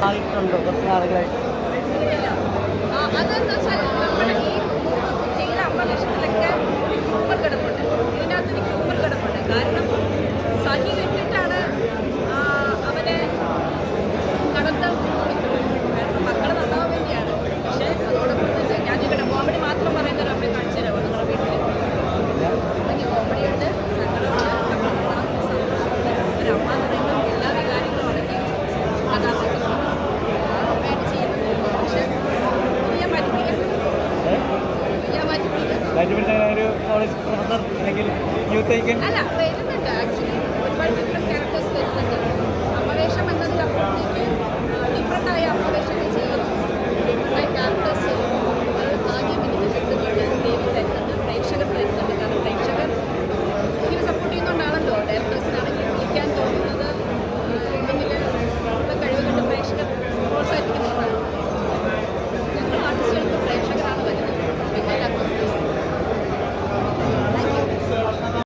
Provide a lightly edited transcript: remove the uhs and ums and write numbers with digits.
ആയിട്ടുണ്ടോ കുറച്ച് നാളുകളായിട്ട്? അതെന്താ വെച്ചാൽ നമ്മുടെ ഈ ചെയ്ത 50 ലക്ഷത്തിലൊക്കെ ഒരു ഹ്യൂമർ കിടപ്പുണ്ട്. ഇതിനകത്തൊരു ഹ്യൂമർ കിടപ്പുണ്ട്. കാരണം സഹി കെട്ടിട്ടാണ് അവനെ കടത്താൻ കാരണം മക്കളെ നന്നാവാൻ വേണ്ടിയാണ്. പക്ഷേ അതോടൊപ്പം തന്നെ ഞാൻ ചോദിക്കട്ടെ, കോമഡി മാത്രം പറയുന്ന ഒരു അമ്മയെ കാണിച്ചു തരാമോ നിങ്ങളുടെ വീട്ടിൽ? എനിക്ക് കോമഡിയുണ്ട്, സങ്കടമുണ്ട്, സന്തോഷമുണ്ട്. ഒരു അമ്മ എന്ന് പറയുമ്പോൾ എല്ലാ വികാരങ്ങളും അടങ്ങി കഥാപാത്രം അമ്മയായിട്ട് ചെയ്യുന്നത്. പക്ഷേ ഒരു കോളേജ് പ്രൊഫസർ അല്ലെങ്കിൽ യൂത്ത് ഐക്കൺ അല്ല വരുന്നുണ്ട് ആക്ച്വലി